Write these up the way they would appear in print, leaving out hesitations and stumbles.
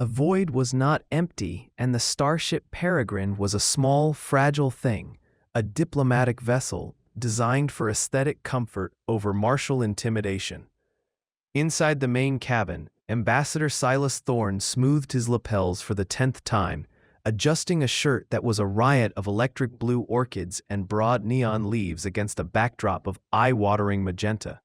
The void was not empty, and the starship Peregrine was a small, fragile thing, a diplomatic vessel designed for aesthetic comfort over martial intimidation. Inside the main cabin, Ambassador Silas Thorne smoothed his lapels for the 10th time, adjusting a shirt that was a riot of electric blue orchids and broad neon leaves against a backdrop of eye-watering magenta.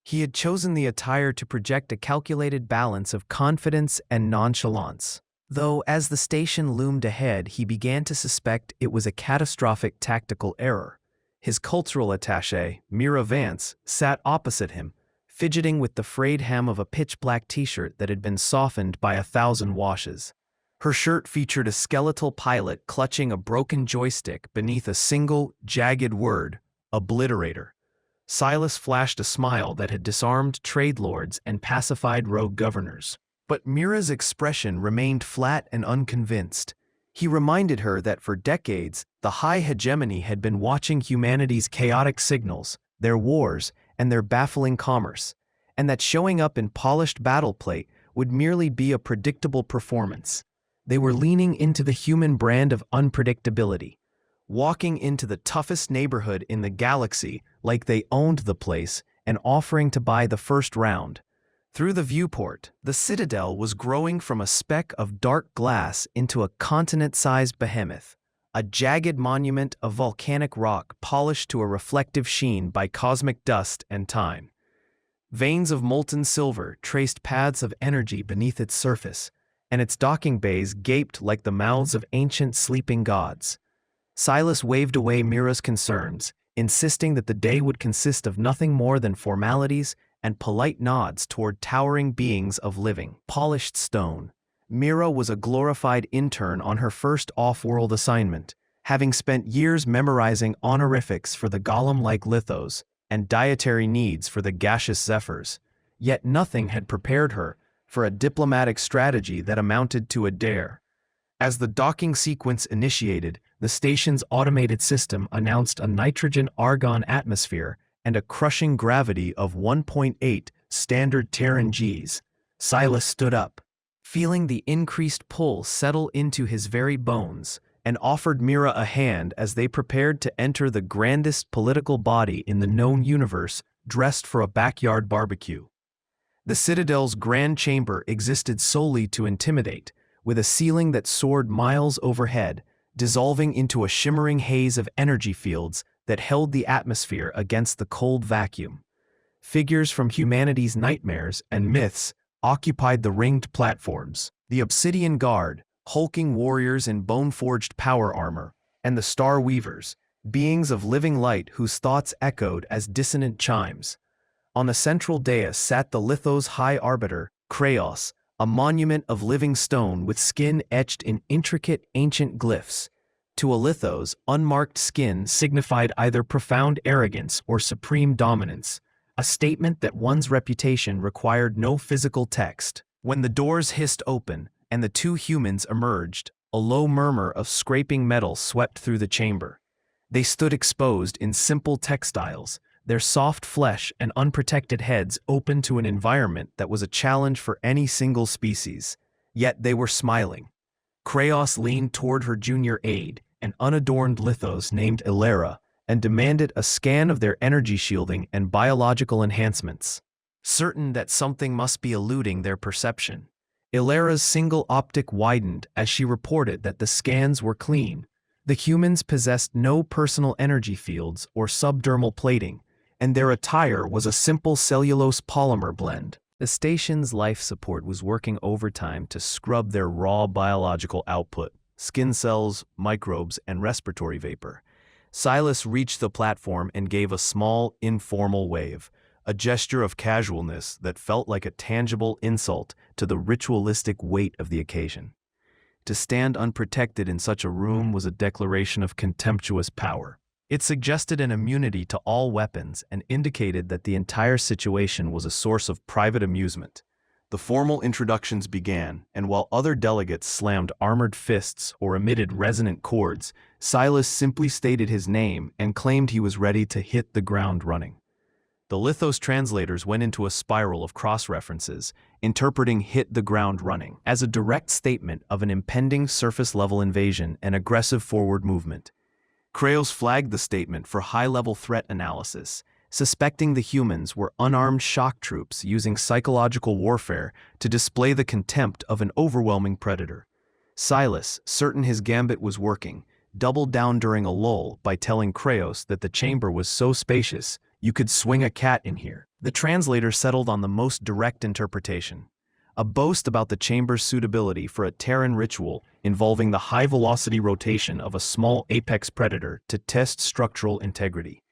He had chosen the attire to project a calculated balance of confidence and nonchalance, though as the station loomed ahead he began to suspect it was a catastrophic tactical error. His cultural attaché, Mira Vance, sat opposite him, fidgeting with the frayed hem of a pitch-black t-shirt that had been softened by 1,000 washes. Her shirt featured a skeletal pilot clutching a broken joystick beneath a single, jagged word, Obliterator. Silas flashed a smile that had disarmed trade lords and pacified rogue governors. But Mira's expression remained flat and unconvinced. He reminded her that for decades, the high hegemony had been watching humanity's chaotic signals, their wars, and their baffling commerce, and that showing up in polished battle plate would merely be a predictable performance. They were leaning into the human brand of unpredictability, walking into the toughest neighborhood in the galaxy like they owned the place and offering to buy the first round. Through the viewport, the Citadel was growing from a speck of dark glass into a continent-sized behemoth, a jagged monument of volcanic rock polished to a reflective sheen by cosmic dust and time. Veins of molten silver traced paths of energy beneath its surface, and its docking bays gaped like the mouths of ancient sleeping gods. Silas waved away Mira's concerns, insisting that the day would consist of nothing more than formalities and polite nods toward towering beings of living, polished stone. Mira was a glorified intern on her first off-world assignment, having spent years memorizing honorifics for the golem-like Lithos and dietary needs for the gaseous zephyrs. Yet nothing had prepared her for a diplomatic strategy that amounted to a dare. As the docking sequence initiated, the station's automated system announced a nitrogen-argon atmosphere and a crushing gravity of 1.8 standard Terran Gs. Silas stood up, feeling the increased pull settle into his very bones, and offered Mira a hand as they prepared to enter the grandest political body in the known universe, dressed for a backyard barbecue. The Citadel's grand chamber existed solely to intimidate, with a ceiling that soared miles overhead, dissolving into a shimmering haze of energy fields that held the atmosphere against the cold vacuum. Figures from humanity's nightmares and myths occupied the ringed platforms: the Obsidian Guard, hulking warriors in bone-forged power armor, and the Star Weavers, beings of living light whose thoughts echoed as dissonant chimes. On the central dais sat the Lithos High Arbiter, Kraos, a monument of living stone with skin etched in intricate ancient glyphs. To a Lithos, unmarked skin signified either profound arrogance or supreme dominance, a statement that one's reputation required no physical text. When the doors hissed open and the two humans emerged, a low murmur of scraping metal swept through the chamber. They stood exposed in simple textiles, their soft flesh and unprotected heads open to an environment that was a challenge for any single species. Yet they were smiling. Kraos leaned toward her junior aide, an unadorned Lithos named Ilera, and demanded a scan of their energy shielding and biological enhancements. Certain that something must be eluding their perception, Ilera's single optic widened as she reported that the scans were clean. The humans possessed no personal energy fields or subdermal plating, and their attire was a simple cellulose polymer blend. The station's life support was working overtime to scrub their raw biological output: skin cells, microbes, and respiratory vapor. Silas reached the platform and gave a small, informal wave, a gesture of casualness that felt like a tangible insult to the ritualistic weight of the occasion. To stand unprotected in such a room was a declaration of contemptuous power. It suggested an immunity to all weapons and indicated that the entire situation was a source of private amusement. The formal introductions began, and while other delegates slammed armored fists or emitted resonant chords, Silas simply stated his name and claimed he was ready to hit the ground running. The Lithos translators went into a spiral of cross-references, interpreting "hit the ground running" as a direct statement of an impending surface-level invasion and aggressive forward movement. Kraos flagged the statement for high-level threat analysis, suspecting the humans were unarmed shock troops using psychological warfare to display the contempt of an overwhelming predator. Silas, certain his gambit was working, doubled down during a lull by telling Kraos that the chamber was so spacious, you could swing a cat in here. The translator settled on the most direct interpretation, a boast about the chamber's suitability for a Terran ritual involving the high-velocity rotation of a small apex predator to test structural integrity.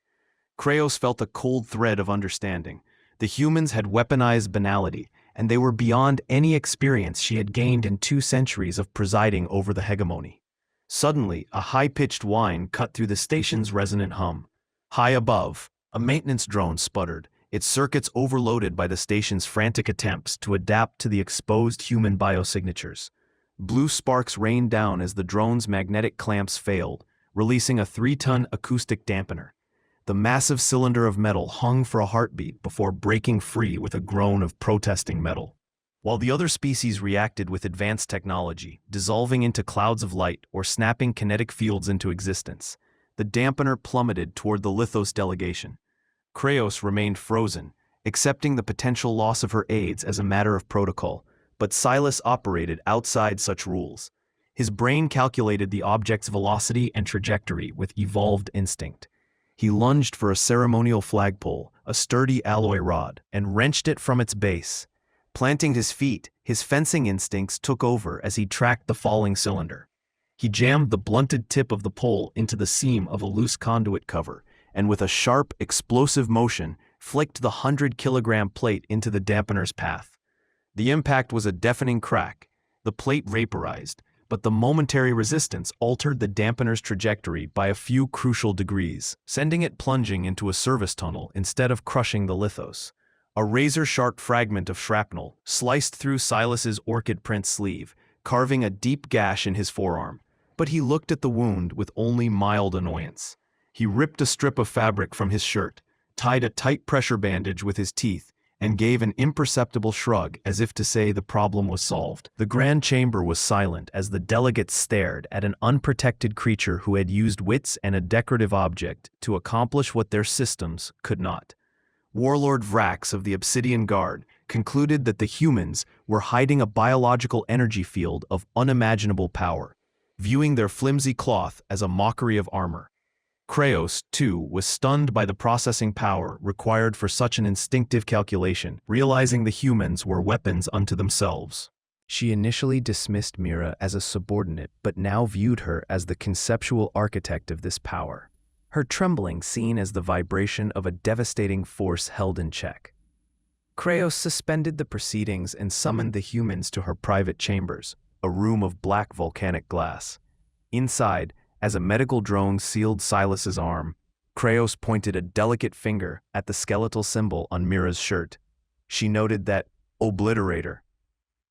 Kraos felt a cold thread of understanding. The humans had weaponized banality, and they were beyond any experience she had gained in 2 centuries of presiding over the hegemony. Suddenly, a high-pitched whine cut through the station's resonant hum. High above, a maintenance drone sputtered, its circuits overloaded by the station's frantic attempts to adapt to the exposed human biosignatures. Blue sparks rained down as the drone's magnetic clamps failed, releasing a 3-ton acoustic dampener. The massive cylinder of metal hung for a heartbeat before breaking free with a groan of protesting metal. While the other species reacted with advanced technology, dissolving into clouds of light or snapping kinetic fields into existence, the dampener plummeted toward the Lithos delegation. Kraos remained frozen, accepting the potential loss of her aides as a matter of protocol, but Silas operated outside such rules. His brain calculated the object's velocity and trajectory with evolved instinct. He lunged for a ceremonial flagpole, a sturdy alloy rod, and wrenched it from its base. Planting his feet, his fencing instincts took over as he tracked the falling cylinder. He jammed the blunted tip of the pole into the seam of a loose conduit cover, and with a sharp, explosive motion, flicked the 100-kilogram plate into the dampener's path. The impact was a deafening crack. The plate vaporized, but the momentary resistance altered the dampener's trajectory by a few crucial degrees, sending it plunging into a service tunnel instead of crushing the Lithos. A razor-sharp fragment of shrapnel sliced through Silas's orchid print sleeve, carving a deep gash in his forearm, but he looked at the wound with only mild annoyance. He ripped a strip of fabric from his shirt, tied a tight pressure bandage with his teeth, and gave an imperceptible shrug as if to say the problem was solved. The grand chamber was silent as the delegates stared at an unprotected creature who had used wits and a decorative object to accomplish what their systems could not. Warlord Vrax of the Obsidian Guard concluded that the humans were hiding a biological energy field of unimaginable power, viewing their flimsy cloth as a mockery of armor. Kraos, too, was stunned by the processing power required for such an instinctive calculation, realizing the humans were weapons unto themselves. She initially dismissed Mira as a subordinate, but now viewed her as the conceptual architect of this power, her trembling seen as the vibration of a devastating force held in check. Kraos suspended the proceedings and summoned the humans to her private chambers, a room of black volcanic glass. Inside, as a medical drone sealed Silas's arm, Kraos pointed a delicate finger at the skeletal symbol on Mira's shirt. She noted that Obliterator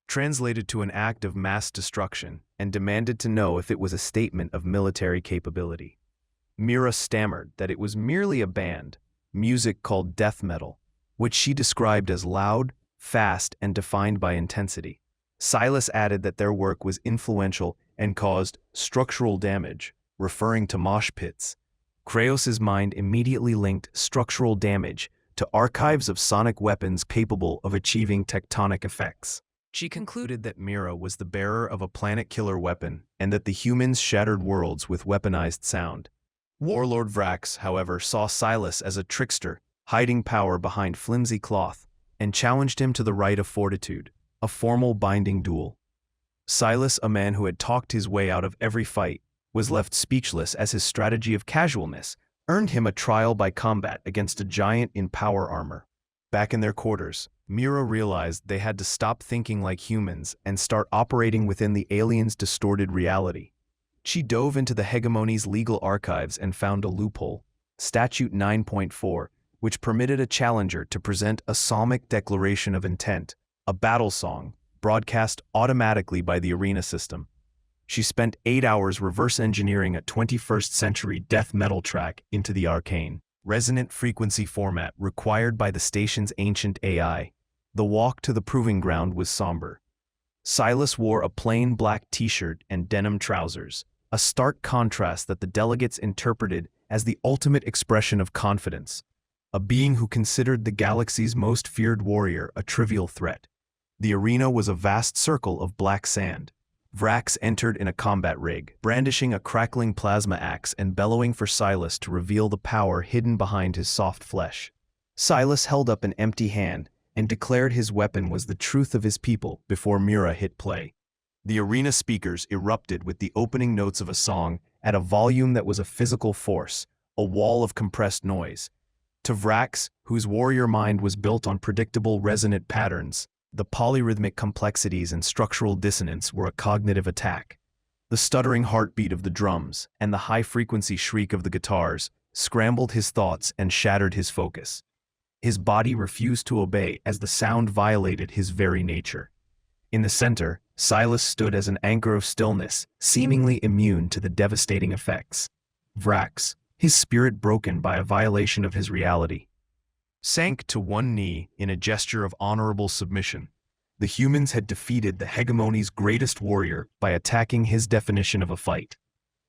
translated to an act of mass destruction and demanded to know if it was a statement of military capability. Mira stammered that it was merely a band, music called death metal, which she described as loud, fast, and defined by intensity. Silas added that their work was influential and caused structural damage, referring to mosh pits. Kraos's mind immediately linked structural damage to archives of sonic weapons capable of achieving tectonic effects. She concluded that Mira was the bearer of a planet-killer weapon and that the humans shattered worlds with weaponized sound. Warlord Vrax, however, saw Silas as a trickster, hiding power behind flimsy cloth, and challenged him to the right of fortitude, a formal binding duel. Silas, a man who had talked his way out of every fight, was left speechless as his strategy of casualness earned him a trial by combat against a giant in power armor. Back in their quarters, Mira realized they had to stop thinking like humans and start operating within the aliens' distorted reality. She dove into the hegemony's legal archives and found a loophole, Statute 9.4, which permitted a challenger to present a psalmic declaration of intent, a battle song, broadcast automatically by the arena system. She spent 8 hours reverse engineering a 21st century death metal track into the arcane. resonant frequency format required by the station's ancient AI. The walk to the proving ground was somber. Silas wore a plain black t-shirt and denim trousers, a stark contrast that the delegates interpreted as the ultimate expression of confidence, a being who considered the galaxy's most feared warrior a trivial threat. The arena was a vast circle of black sand. Vrax entered in a combat rig, brandishing a crackling plasma axe and bellowing for Silas to reveal the power hidden behind his soft flesh. Silas held up an empty hand and declared his weapon was the truth of his people before Mira hit play. The arena speakers erupted with the opening notes of a song at a volume that was a physical force, a wall of compressed noise. To Vrax, whose warrior mind was built on predictable resonant patterns, the polyrhythmic complexities and structural dissonance were a cognitive attack. The stuttering heartbeat of the drums and the high-frequency shriek of the guitars scrambled his thoughts and shattered his focus. His body refused to obey as the sound violated his very nature. In the center, Silas stood as an anchor of stillness, seemingly immune to the devastating effects. Vrax, his spirit broken by a violation of his reality, sank to one knee in a gesture of honorable submission. The humans had defeated the hegemony's greatest warrior by attacking his definition of a fight.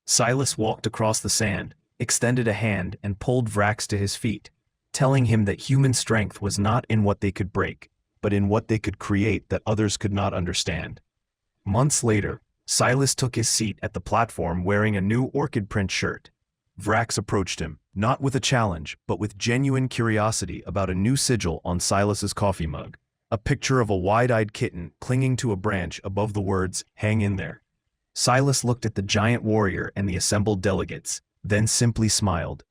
Silas walked across the sand, extended a hand and pulled Vrax to his feet, telling him that human strength was not in what they could break, but in what they could create that others could not understand. Months later, Silas took his seat at the platform wearing a new orchid print shirt. Vrax approached him, not with a challenge, but with genuine curiosity about a new sigil on Silas's coffee mug, a picture of a wide-eyed kitten clinging to a branch above the words, "Hang in there." Silas looked at the giant warrior and the assembled delegates, then simply smiled,